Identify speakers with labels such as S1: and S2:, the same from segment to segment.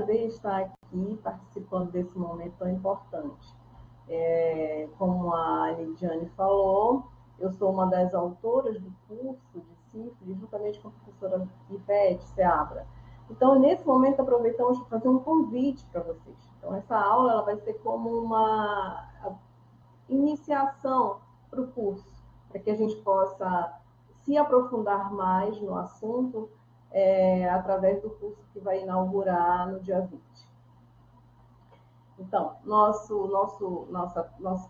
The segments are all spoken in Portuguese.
S1: prazer estar aqui participando desse momento tão importante. Como a Lidiane falou, eu sou uma das autoras do curso de sífilis, juntamente com a professora Ivete Seabra. Então, nesse momento, aproveitamos para fazer um convite para vocês. Então, essa aula ela vai ser como uma iniciação para o curso, para que a gente possa se aprofundar mais no assunto através do curso que vai inaugurar no dia 20. Então, nosso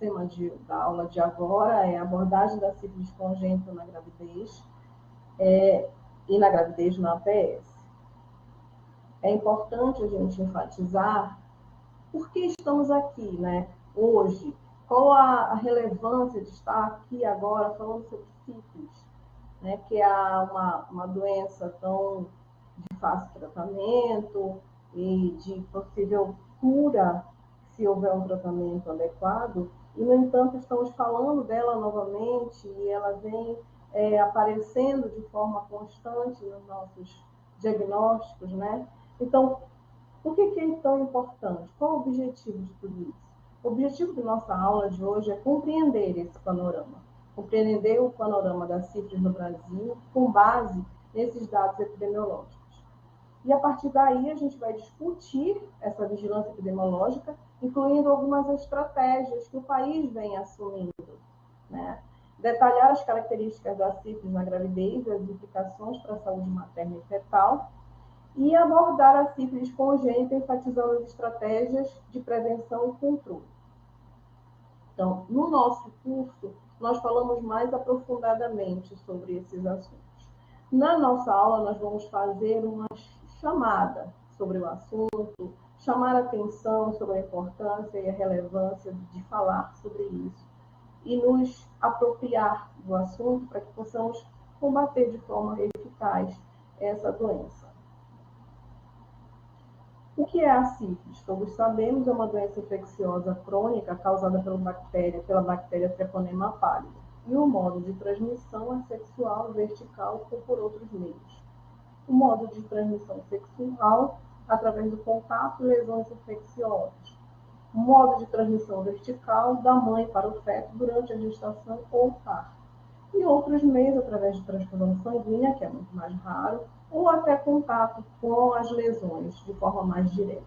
S1: tema da aula de agora é a abordagem da sífilis congênita na gravidez e na gravidez na APS. É importante a gente enfatizar por que estamos aqui, né, hoje. Qual a relevância de estar aqui agora falando sobre sífilis, né, que é uma doença tão de fácil tratamento e de possível cura se houver um tratamento adequado, e, no entanto, estamos falando dela novamente e ela vem aparecendo de forma constante nos nossos diagnósticos, né? Então, por que é tão importante? Qual o objetivo de tudo isso? O objetivo da nossa aula de hoje é compreender esse panorama, compreender o panorama da sífilis no Brasil com base nesses dados epidemiológicos. E, a partir daí, a gente vai discutir essa vigilância epidemiológica, incluindo algumas estratégias que o país vem assumindo, né? Detalhar as características da sífilis na gravidez e as implicações para a saúde materna e fetal, e abordar a sífilis congênita, enfatizando as estratégias de prevenção e controle. Então, no nosso curso, nós falamos mais aprofundadamente sobre esses assuntos. Na nossa aula, nós vamos fazer uma chamada sobre o assunto, chamar a atenção sobre a importância e a relevância de falar sobre isso e nos apropriar do assunto para que possamos combater de forma eficaz essa doença. O que é a sífilis? Todos sabemos, é uma doença infecciosa crônica causada pela bactéria Treponema pallida. E o modo de transmissão é sexual, vertical ou por outros meios. O modo de transmissão sexual, através do contato e lesões infecciosas. O modo de transmissão vertical, da mãe para o feto durante a gestação ou parto. E outros meios, através de transfusão sanguínea, que é muito mais raro, ou até contato com as lesões de forma mais direta.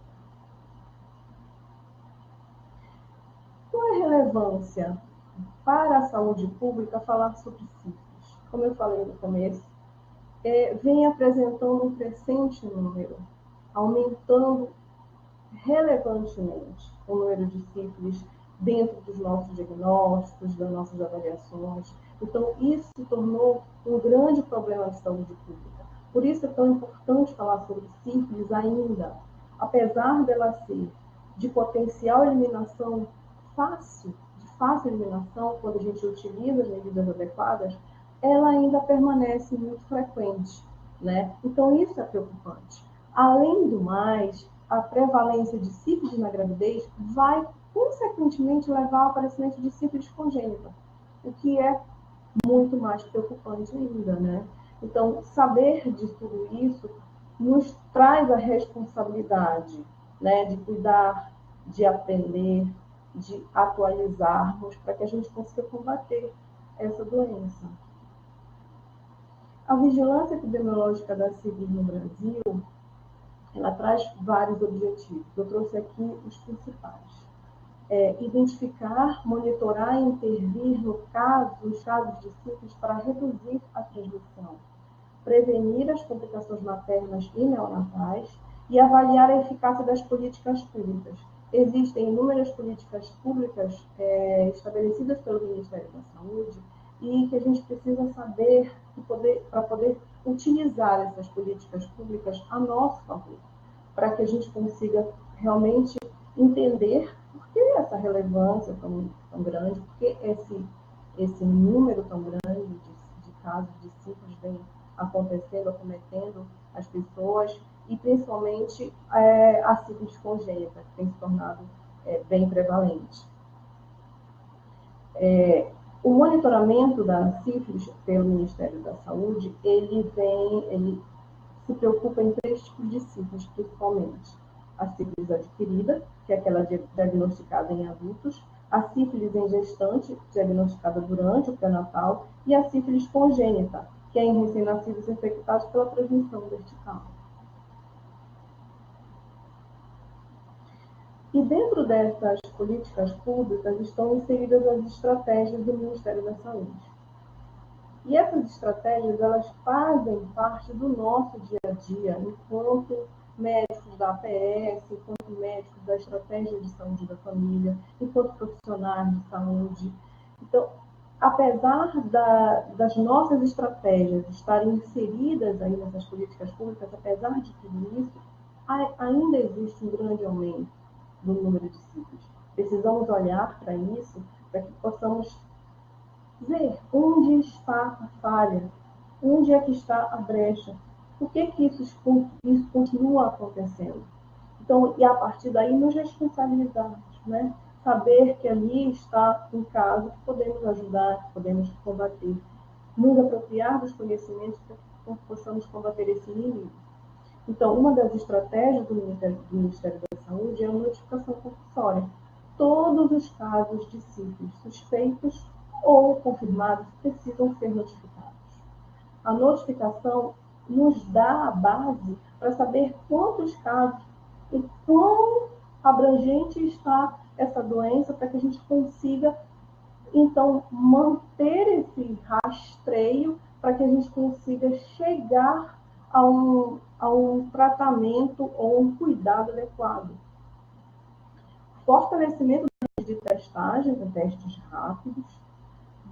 S1: Qual é a relevância para a saúde pública falar sobre sífilis? Como eu falei no começo, vem apresentando um crescente número, aumentando relevantemente o número de sífilis dentro dos nossos diagnósticos, das nossas avaliações. Então, isso se tornou um grande problema de saúde pública. Por isso é tão importante falar sobre sífilis ainda, apesar dela ser de potencial eliminação fácil, de fácil eliminação, quando a gente utiliza as medidas adequadas, ela ainda permanece muito frequente, né? Então, isso é preocupante. Além do mais, a prevalência de sífilis na gravidez vai, consequentemente, levar ao aparecimento de sífilis congênita, o que é muito mais preocupante ainda, né? Então, saber de tudo isso nos traz a responsabilidade, né, de cuidar, de aprender, de atualizarmos para que a gente consiga combater essa doença. A vigilância epidemiológica da sífilis no Brasil, ela traz vários objetivos. Eu trouxe aqui os principais. Identificar, monitorar e intervir nos casos de sífilis para reduzir a transmissão, prevenir as complicações maternas e neonatais e avaliar a eficácia das políticas públicas. Existem inúmeras políticas públicas estabelecidas pelo Ministério da Saúde e que a gente precisa saber para poder utilizar essas políticas públicas a nosso favor, para que a gente consiga realmente entender por que essa relevância tão grande, por que esse número tão grande de casos de sífilis vem acontecendo, acometendo as pessoas, e principalmente a sífilis congênita, que tem se tornado bem prevalente. O monitoramento da sífilis pelo Ministério da Saúde, ele se preocupa em 3 tipos de sífilis, principalmente. a sífilis adquirida, que é aquela diagnosticada em adultos, a sífilis em gestante, diagnosticada durante o pré-natal, e a sífilis congênita, que é em recém-nascidos infectados pela transmissão vertical. E dentro dessas políticas públicas estão inseridas as estratégias do Ministério da Saúde. E essas estratégias, elas fazem parte do nosso dia a dia, enquanto médicos da APS, enquanto médicos da estratégia de saúde da família, enquanto profissionais de saúde. Então, apesar das nossas estratégias estarem inseridas aí nessas políticas públicas, apesar de tudo isso, ainda existe um grande aumento do número de sífilis. Precisamos olhar para isso, para que possamos ver onde está a falha, onde é que está a brecha, por que isso continua acontecendo. Então, e a partir daí nos responsabilizarmos, né? Saber que ali está um caso que podemos ajudar, que podemos combater, nos apropriar dos conhecimentos para que possamos combater esse inimigo. Então, uma das estratégias do Ministério da Saúde é a notificação compulsória. Todos os casos de sífilis suspeitos ou confirmados precisam ser notificados. A notificação nos dá a base para saber quantos casos e quão abrangente está essa doença, para que a gente consiga, então, manter esse rastreio, para que a gente consiga chegar a um tratamento ou um cuidado adequado. Fortalecimento de testagem, com testes rápidos,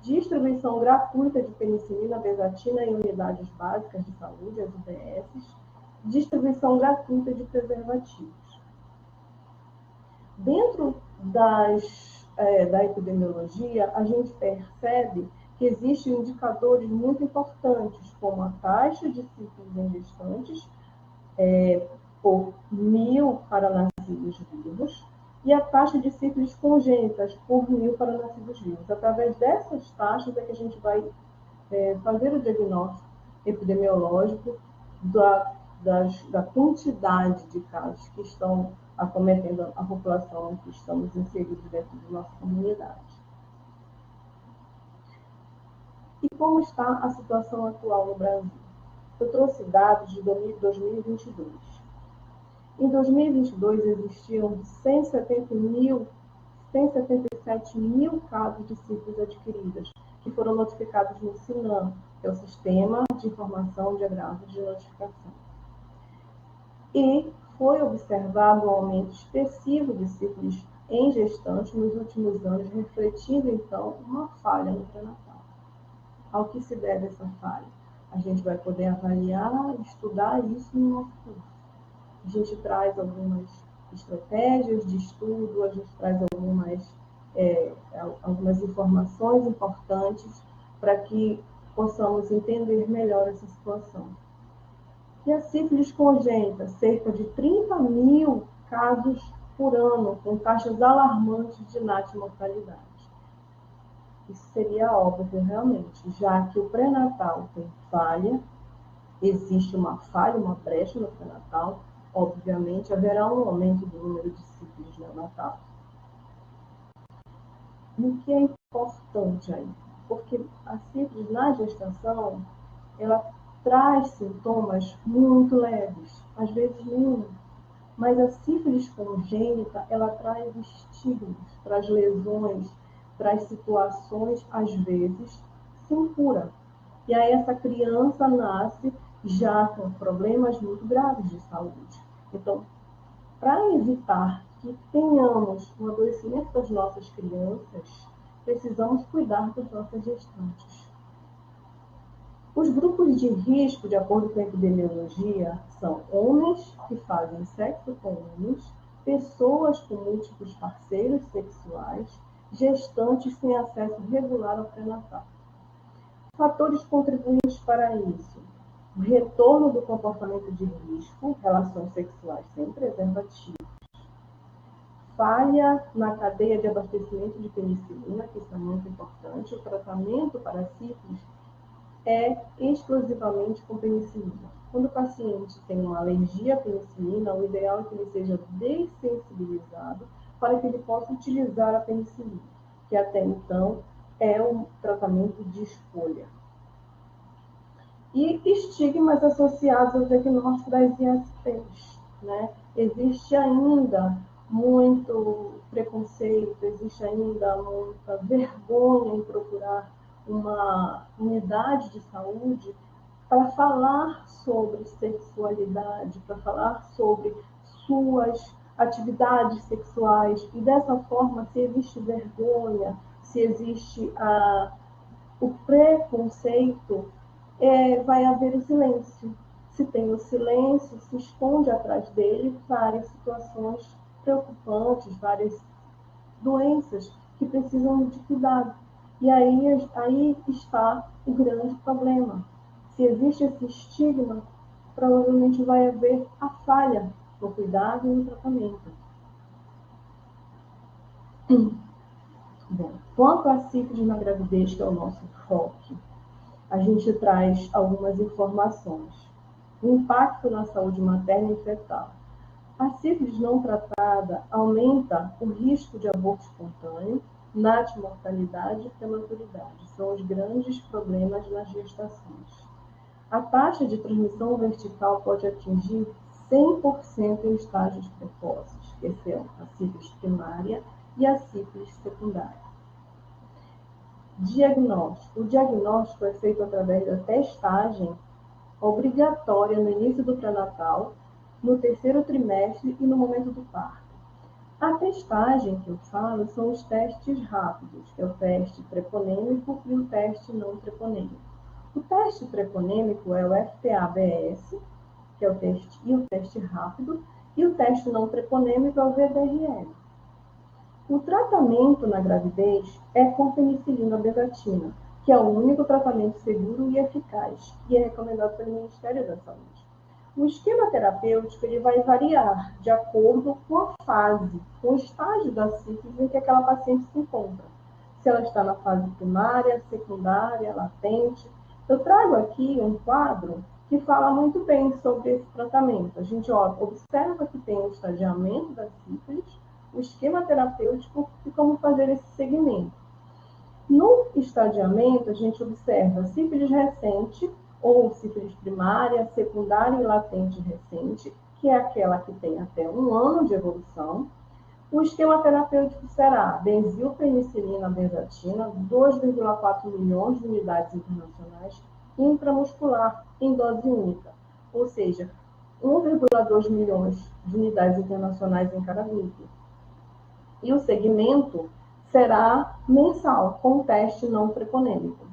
S1: distribuição gratuita de penicilina, bezatina em unidades básicas de saúde, as UBSs, distribuição gratuita de preservativos. Dentro da epidemiologia, a gente percebe que existem indicadores muito importantes, como a taxa de sífilis em gestantes por 1.000 para nascidos vivos, e a taxa de sífilis congênitas por 1.000 para nascidos vivos. Através dessas taxas é que a gente vai fazer o diagnóstico epidemiológico da quantidade de casos que estão acometendo a população que estamos inseridos dentro da nossa comunidade. E como está a situação atual no Brasil? Eu trouxe dados de 2022. Em 2022, existiam 177 mil casos de sífilis adquiridas, que foram notificados no SINAM, que é o Sistema de Informação de Agravos de Notificação. E foi observado um aumento expressivo de sífilis em gestantes nos últimos anos, refletindo, então, uma falha no pré-natal. Ao que se deve essa falha? A gente vai poder avaliar e estudar isso no nosso curso. A gente traz algumas estratégias de estudo, a gente traz algumas informações importantes para que possamos entender melhor essa situação. E a sífilis congênita, cerca de 30 mil casos por ano, com taxas alarmantes de natimortalidade. Isso seria óbvio, realmente, já que o pré-natal tem falha, existe uma falha, uma brecha no pré-natal, obviamente haverá um aumento do número de sífilis neonatal. O que é importante aí? Porque a sífilis na gestação, ela traz sintomas muito leves, às vezes nenhum. Mas a sífilis congênita, ela traz estigmas, traz lesões, traz situações, às vezes, sem cura. E aí essa criança nasce já com problemas muito graves de saúde. Então, para evitar que tenhamos um adoecimento das nossas crianças, precisamos cuidar das nossas gestantes. Os grupos de risco, de acordo com a epidemiologia, são homens que fazem sexo com homens, pessoas com múltiplos parceiros sexuais, gestantes sem acesso regular ao pré-natal. Fatores contribuintes para isso: o retorno do comportamento de risco, relações sexuais sem preservativo, falha na cadeia de abastecimento de penicilina, que isso é muito importante, o tratamento para sífilis é exclusivamente com penicilina. Quando o paciente tem uma alergia à penicilina, o ideal é que ele seja dessensibilizado para que ele possa utilizar a penicilina, que até então é um tratamento de escolha. E estigmas associados ao diagnóstico das ISTs, né? Existe ainda muito preconceito, existe ainda muita vergonha em procurar uma unidade de saúde para falar sobre sexualidade, para falar sobre suas atividades sexuais. E dessa forma, se existe vergonha, se existe o preconceito, vai haver o silêncio. Se tem o silêncio, se esconde atrás dele várias situações preocupantes, várias doenças que precisam de cuidado. E aí está o grande problema. Se existe esse estigma, provavelmente vai haver a falha no cuidado e no tratamento. Bom, quanto à sífilis na gravidez, que é o nosso foco, a gente traz algumas informações. O impacto na saúde materna e fetal. A sífilis não tratada aumenta o risco de aborto espontâneo, natimortalidade e prematuridade. São os grandes problemas nas gestações. A taxa de transmissão vertical pode atingir 100% em estágios precoces, que são a sífilis primária e a sífilis secundária. Diagnóstico. O diagnóstico é feito através da testagem obrigatória no início do pré-natal, no terceiro trimestre e no momento do parto. A testagem que eu falo são os testes rápidos, que é o teste treponêmico e o teste não treponêmico. O teste treponêmico é o FTA-BS, que é o teste rápido, e o teste não treponêmico é o VDRL. O tratamento na gravidez é com penicilina benzatina, que é o único tratamento seguro e eficaz, e é recomendado pelo Ministério da Saúde. O esquema terapêutico ele vai variar de acordo com a fase, com o estágio da sífilis em que aquela paciente se encontra. Se ela está na fase primária, secundária, latente. Eu trago aqui um quadro que fala muito bem sobre esse tratamento. A gente observa que tem o estadiamento da sífilis, o esquema terapêutico e como fazer esse segmento. No estadiamento, a gente observa sífilis recente, ou sífilis primária, secundária e latente recente, que é aquela que tem até 1 ano de evolução. O esquema terapêutico será benzilpenicilina benzatina, 2,4 milhões de unidades internacionais, intramuscular, em dose única, ou seja, 1,2 milhões de unidades internacionais em cada grupo. E o segmento será mensal, com teste não treponêmico.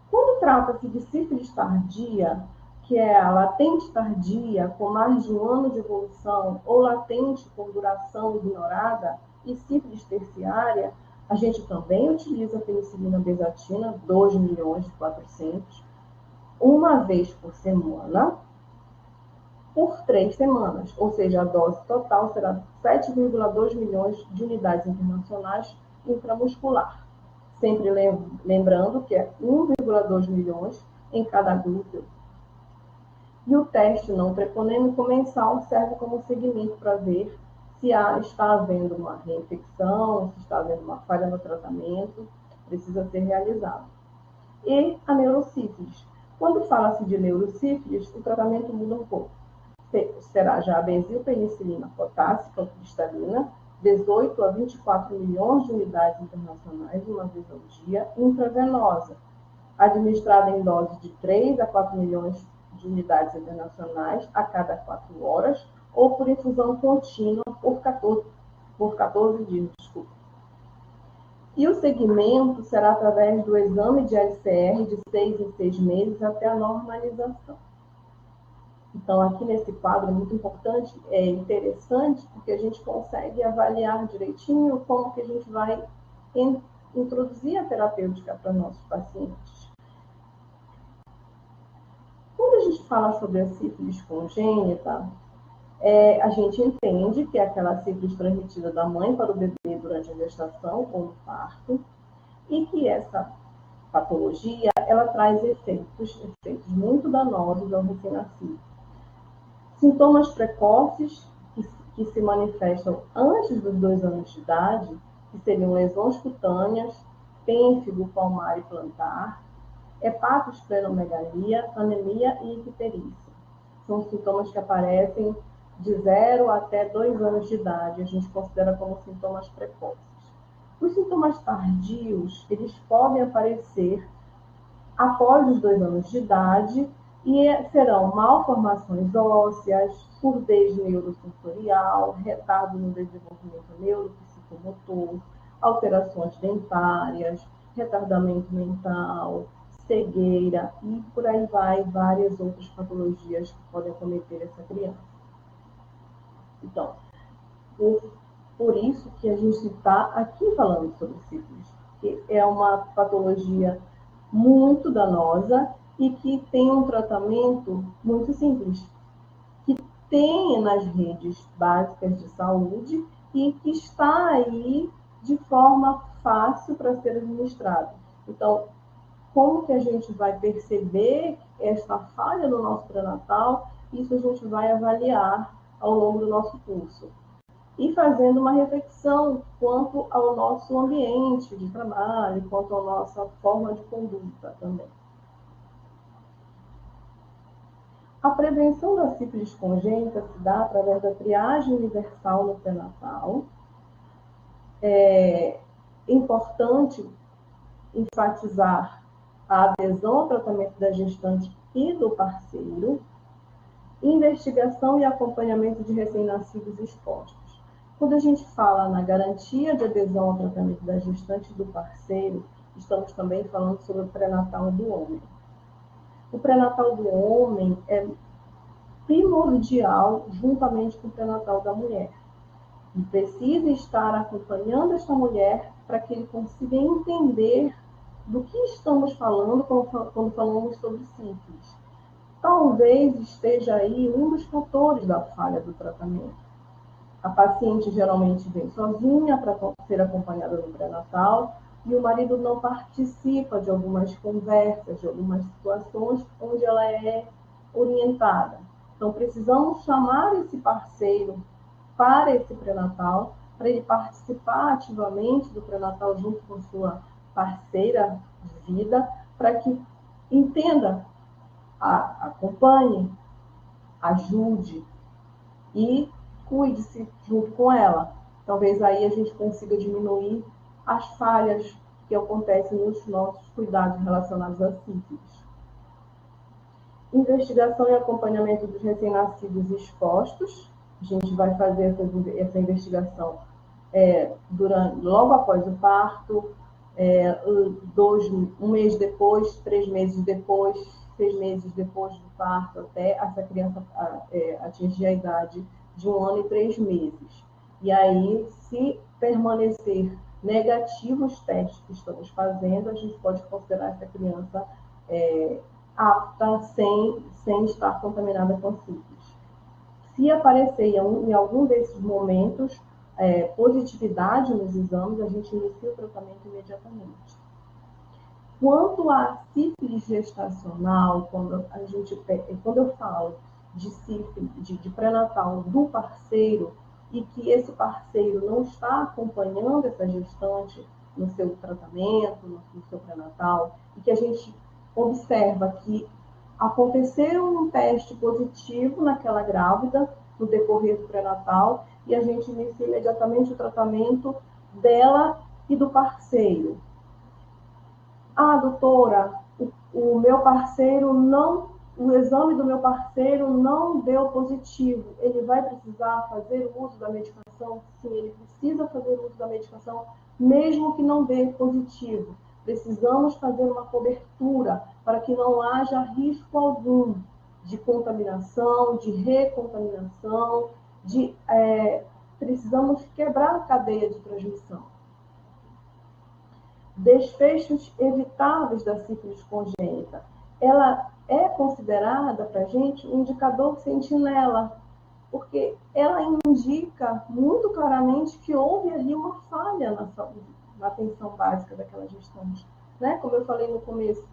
S1: Quando trata-se de sífilis tardia, que é a latente tardia com mais de 1 ano de evolução ou latente com duração ignorada e sífilis terciária, a gente também utiliza a penicilina benzatina, 2.400.000, uma vez por semana, por 3 semanas, ou seja, a dose total será 7,2 milhões de unidades internacionais intramuscular. Sempre lembrando que é 1,2 milhões em cada glúteo. E o teste não treponêmico mensal serve como segmento para ver se está havendo uma reinfecção, se está havendo uma falha no tratamento, precisa ser realizado. E a neurosífilis. Quando fala-se de neurosífilis, o tratamento muda um pouco. Será já a benzilpenicilina potássica ou cristalina, 18 a 24 milhões de unidades internacionais, uma vez ao dia, intravenosa, administrada em dose de 3 a 4 milhões de unidades internacionais a cada 4 horas, ou por infusão contínua por 14 dias. E o segmento será através do exame de LCR de 6 em 6 meses até a normalização. Então, aqui nesse quadro é muito importante, é interessante, porque a gente consegue avaliar direitinho como que a gente vai introduzir a terapêutica para nossos pacientes. Quando a gente fala sobre a sífilis congênita, a gente entende que é aquela sífilis transmitida da mãe para o bebê durante a gestação ou no parto, e que essa patologia ela traz efeitos muito danosos ao recém-nascido. Sintomas precoces que se manifestam antes dos 2 anos de idade, que seriam lesões cutâneas, pênfigo, palmar e plantar, hepatosplenomegalia, anemia e icterícia. São sintomas que aparecem de 0 até 2 anos de idade, a gente considera como sintomas precoces. Os sintomas tardios, eles podem aparecer após os 2 anos de idade e serão malformações ósseas, surdez neurosensorial, retardo no desenvolvimento neuropsicomotor, alterações dentárias, retardamento mental, cegueira e por aí vai, várias outras patologias que podem acometer essa criança. Então, por isso que a gente está aqui falando sobre sífilis, que é uma patologia muito danosa e que tem um tratamento muito simples, que tem nas redes básicas de saúde e que está aí de forma fácil para ser administrado. Então, como que a gente vai perceber esta falha no nosso pré-natal? Isso a gente vai avaliar ao longo do nosso curso. E fazendo uma reflexão quanto ao nosso ambiente de trabalho, quanto à nossa forma de conduta também. A prevenção da sífilis congênita se dá através da triagem universal no pré-natal. É importante enfatizar a adesão ao tratamento da gestante e do parceiro, investigação e acompanhamento de recém-nascidos expostos. Quando a gente fala na garantia de adesão ao tratamento da gestante e do parceiro, estamos também falando sobre o pré-natal do homem. O pré-natal do homem é primordial juntamente com o pré-natal da mulher. E precisa estar acompanhando esta mulher para que ele consiga entender do que estamos falando quando falamos sobre sífilis. Talvez esteja aí um dos fatores da falha do tratamento. A paciente geralmente vem sozinha para ser acompanhada no pré-natal e o marido não participa de algumas conversas, de algumas situações onde ela é orientada. Então, precisamos chamar esse parceiro para esse pré-natal, para ele participar ativamente do pré-natal junto com sua parceira de vida, para que entenda, acompanhe, ajude e cuide-se junto com ela. Talvez aí a gente consiga diminuir as falhas que acontecem nos nossos cuidados relacionados à sífilis. Investigação e acompanhamento dos recém-nascidos expostos. A gente vai fazer essa investigação logo após o parto, um mês depois, 3 meses depois, 6 meses depois do parto, até essa criança atingir a idade de 1 ano e 3 meses. E aí, se permanecer negativo os testes que estamos fazendo, a gente pode considerar essa criança apta sem estar contaminada com sífilis. Se aparecer em algum desses momentos positividade nos exames, a gente inicia o tratamento imediatamente. Quanto à sífilis gestacional, quando eu falo de sífilis, de pré-natal do parceiro, e que esse parceiro não está acompanhando essa gestante no seu tratamento, no seu pré-natal, e que a gente observa que aconteceu um teste positivo naquela grávida no decorrer do pré-natal e a gente inicia imediatamente o tratamento dela e do parceiro. Ah, doutora, o meu parceiro o exame do meu parceiro não deu positivo. Ele vai precisar fazer o uso da medicação? Sim, ele precisa fazer o uso da medicação, mesmo que não dê positivo. Precisamos fazer uma cobertura para que não haja risco algum de contaminação, de recontaminação, precisamos quebrar a cadeia de transmissão. Desfechos evitáveis da sífilis congênita. Ela é considerada para a gente um indicador sentinela, porque ela indica muito claramente que houve ali uma falha na saúde, na atenção básica daquela gestante. Né? Como eu falei no começo,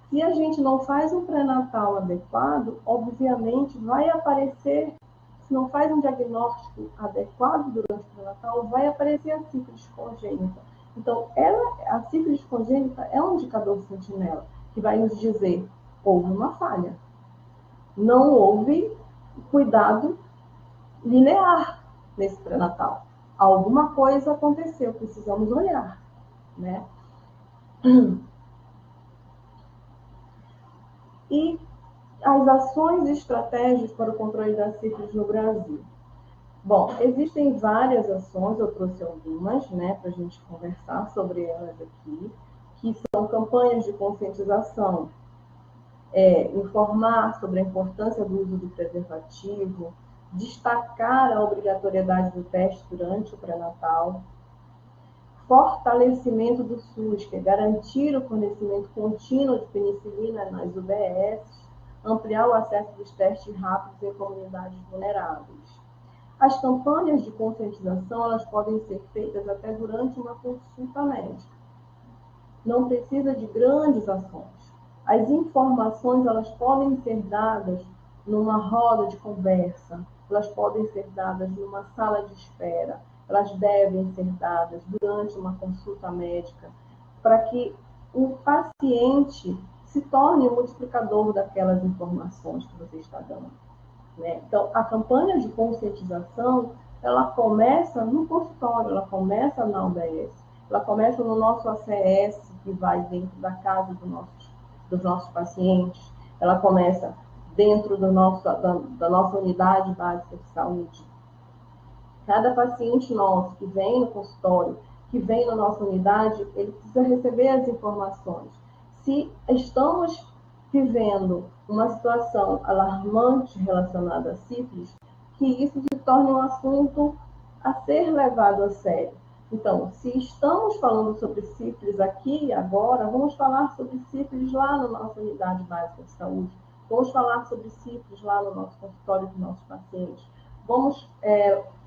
S1: Se a gente não faz um pré-natal adequado, obviamente vai aparecer, se não faz um diagnóstico adequado durante o pré-natal, vai aparecer a sífilis congênita. Então, a sífilis congênita é um indicador sentinela, que vai nos dizer, houve uma falha. Não houve cuidado linear nesse pré-natal. Alguma coisa aconteceu, precisamos olhar, né? E as ações e estratégias para o controle da sífilis no Brasil. Bom, existem várias ações, eu trouxe algumas, né, para a gente conversar sobre elas aqui, que são campanhas de conscientização, informar sobre a importância do uso do preservativo, destacar a obrigatoriedade do teste durante o pré-natal, fortalecimento do SUS, que é garantir o fornecimento contínuo de penicilina nas UBS, ampliar o acesso dos testes rápidos em comunidades vulneráveis. As campanhas de conscientização, elas podem ser feitas até durante uma consulta médica. Não precisa de grandes ações. As informações, elas podem ser dadas numa roda de conversa, elas podem ser dadas numa sala de espera, elas devem ser dadas durante uma consulta médica, para que o paciente se torne o multiplicador daquelas informações que você está dando, né? Então, a campanha de conscientização, ela começa no consultório, ela começa na UBS, ela começa no nosso ACS, que vai dentro da casa dos nossos pacientes, ela começa dentro da nossa unidade básica de saúde. Cada paciente nosso que vem no consultório, que vem na nossa unidade, ele precisa receber as informações. Se estamos vivendo uma situação alarmante relacionada à sífilis, que isso se torne um assunto a ser levado a sério. Então, se estamos falando sobre sífilis aqui e agora, vamos falar sobre sífilis lá na nossa unidade básica de saúde. Vamos falar sobre sífilis lá no nosso consultório dos nossos pacientes. Vamos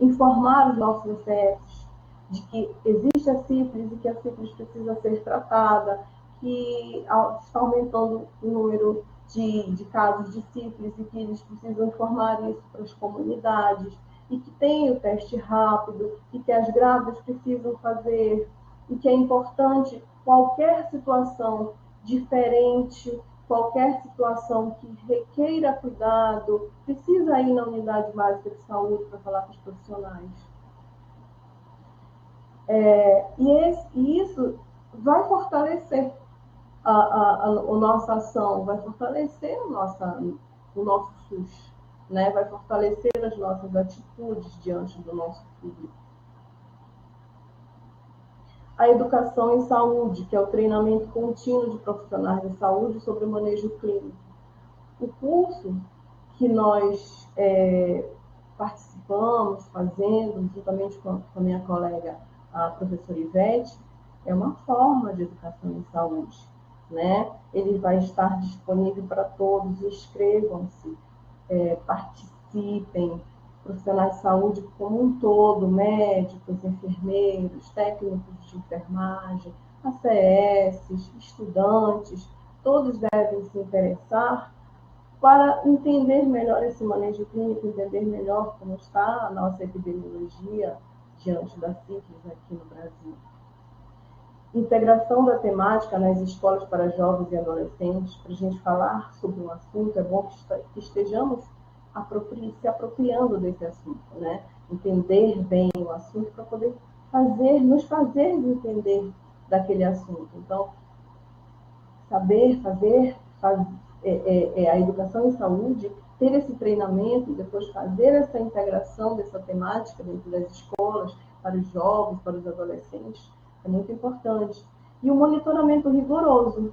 S1: informar os nossos ECFs de que existe a sífilis e que a sífilis precisa ser tratada, que está aumentando o número de casos de sífilis e que eles precisam informar isso para as comunidades, e que tem o teste rápido, e que as grávidas precisam fazer, e que é importante qualquer situação diferente, qualquer situação que requeira cuidado, precisa ir na unidade básica de saúde para falar com os profissionais. E isso vai fortalecer a nossa ação, vai fortalecer o nosso SUS, né? Vai fortalecer as nossas atitudes diante do nosso público. A educação em saúde, que é o treinamento contínuo de profissionais de saúde sobre o manejo clínico. O curso que nós participamos, fazendo, juntamente com a minha colega, a professora Ivete, é uma forma de educação em saúde, né? Ele vai estar disponível para todos, inscrevam-se, participem, profissionais de saúde como um todo, médicos, enfermeiros, técnicos de enfermagem, ACS, estudantes, todos devem se interessar para entender melhor esse manejo clínico, entender melhor como está a nossa epidemiologia diante da sífilis aqui no Brasil. Integração da temática nas escolas para jovens e adolescentes, para a gente falar sobre um assunto, é bom que estejamos se apropriando desse assunto, né? Entender bem o assunto para poder nos fazer entender daquele assunto. Então, saber fazer a educação em saúde, ter esse treinamento e depois fazer essa integração dessa temática dentro das escolas, para os jovens, para os adolescentes, é muito importante. E o monitoramento rigoroso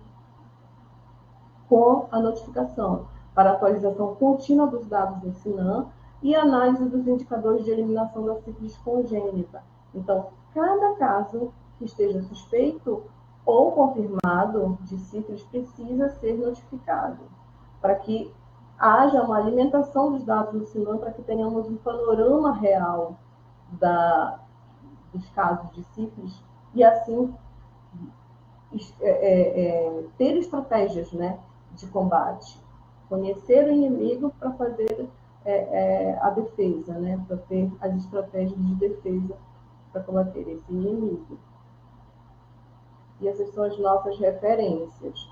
S1: com a notificação para atualização contínua dos dados do SINAM e análise dos indicadores de eliminação da sífilis congênita. Então, cada caso que esteja suspeito ou confirmado de sífilis precisa ser notificado, para que haja uma alimentação dos dados do SINAM, para que tenhamos um panorama real dos casos de sífilis, e assim ter estratégias, né, de combate, conhecer o inimigo para fazer a defesa, né, para ter as estratégias de defesa para combater esse inimigo. E essas são as nossas referências.